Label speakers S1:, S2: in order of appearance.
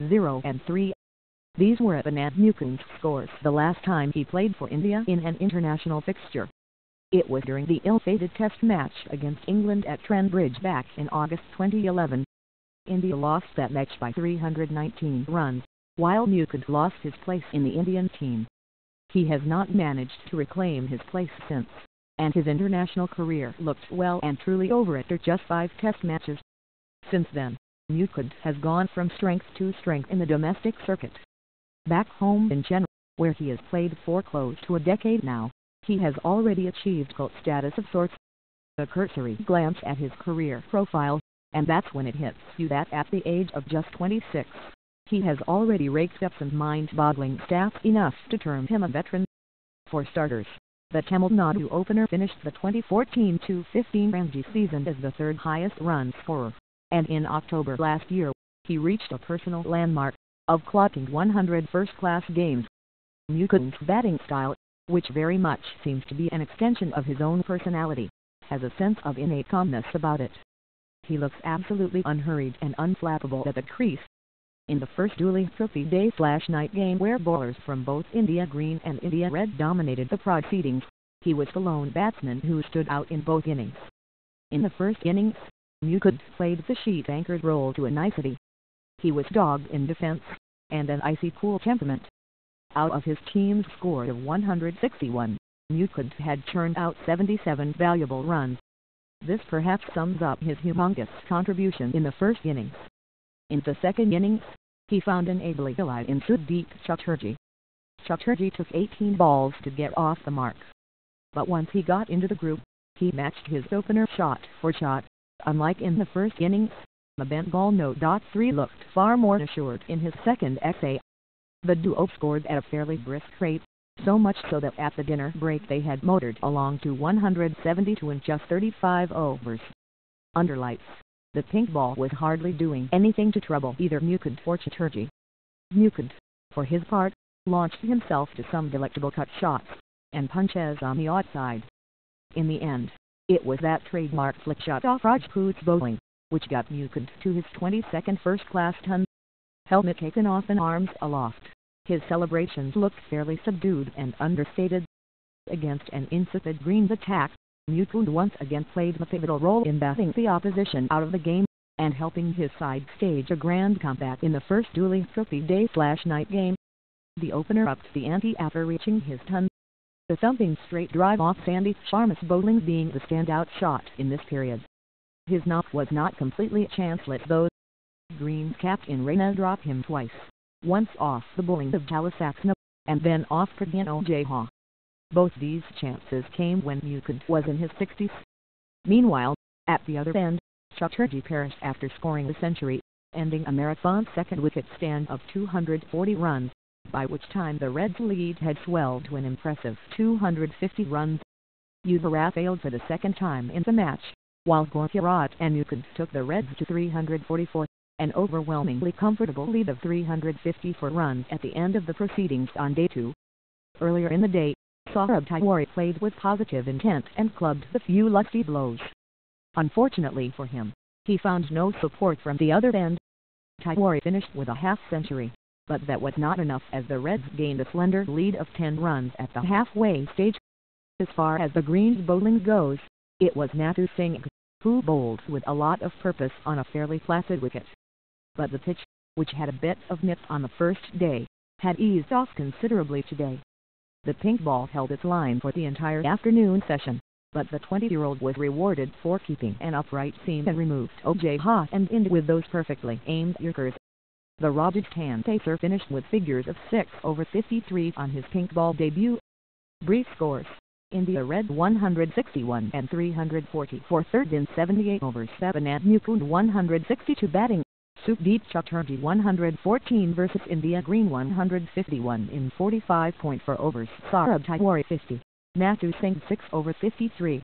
S1: 0-3. These were Abhinav Mukund's scores the last time he played for India in an international fixture. It was during the ill-fated Test match against England at Trent Bridge back in August 2011. India lost that match by 319 runs, while Mukund lost his place in the Indian team. He has not managed to reclaim his place since, and his international career looked well and truly over after just 5 Test matches. Since then, Mukund has gone from strength to strength in the domestic circuit. Back home in Chennai, where he has played for close to a decade now, he has already achieved cult status of sorts. A cursory glance at his career profile, and that's when it hits you that at the age of just 26, he has already raked up some mind-boggling stats enough to term him a veteran. For starters, the Tamil Nadu opener finished the 2014-15 Ranji season as the third highest run scorer, and in October last year, he reached a personal landmark of clocking 100 first-class games. Mukund's batting style, which very much seems to be an extension of his own personality, has a sense of innate calmness about it. He looks absolutely unhurried and unflappable at the crease. In the first Duleep Trophy day/night game where bowlers from both India Green and India Red dominated the proceedings, he was the lone batsman who stood out in both innings. In the first innings, Mukund played the sheet-anchored role to a nicety. He was dogged in defense, and an icy cool temperament. Out of his team's score of 161, Mukund had churned out 77 valuable runs. This perhaps sums up his humongous contribution in the first innings. In the second innings, he found an ably allied in Duleep Chatterjee. Chatterjee took 18 balls to get off the mark. But once he got into the group, he matched his opener shot for shot. Unlike in the first innings, the Bengal No.3 looked far more assured in his second essay. The duo scored at a fairly brisk rate, so much so that at the dinner break they had motored along to 172 in just 35 overs. Under lights, the pink ball was hardly doing anything to trouble either Mukund or Chatterjee. Mukund, for his part, launched himself to some delectable cut shots and punches on the outside. In the end, it was that trademark flick shot off Rajput's bowling, which got Mukund to his 22nd first-class ton. Helmet taken off and arms aloft, his celebrations looked fairly subdued and understated. Against an insipid Greens attack, Mukund once again played a pivotal role in batting the opposition out of the game, and helping his side stage a grand comeback in the first Duleep Trophy day/night game. The opener upped the ante after reaching his ton. The thumping straight drive off Sandeep Sharma's bowling being the standout shot in this period. His knock was not completely chanceless though. Green's captain Raina dropped him twice, once off the bowling of Talisakna, and then off Pradhan Ojha. Both these chances came when Mukund was in his 60s. Meanwhile, at the other end, Chatterjee perished after scoring a century, ending a marathon second-wicket stand of 240 runs, by which time the Reds' lead had swelled to an impressive 250 runs. Yuvraj failed for the second time in the match, while Gurkeerat and Mukund took the Reds to 344, an overwhelmingly comfortable lead of 354 runs at the end of the proceedings on day 2. Earlier in the day, Saurabh Tiwari played with positive intent and clubbed the few lusty blows. Unfortunately for him, he found no support from the other end. Tiwari finished with a half-century, but that was not enough as the Reds gained a slender lead of 10 runs at the halfway stage. As far as the Greens' bowling goes, it was Nathu Singh who bowled with a lot of purpose on a fairly placid wicket. But the pitch, which had a bit of nip on the first day, had eased off considerably today. The pink ball held its line for the entire afternoon session, but the 20-year-old was rewarded for keeping an upright seam and removed Ojha and in with those perfectly aimed yorkers. The Rajasthan pacer finished with figures of 6 over 53 on his pink ball debut. Brief scores: India Red 161 and 340 for third in 78 overs. Abhinav Mukund 162 batting. Duleep Chatterjee 114 versus India Green 151 in 45.4 overs. Saurabh Tiwari 50. Nathu Singh 6 over 53.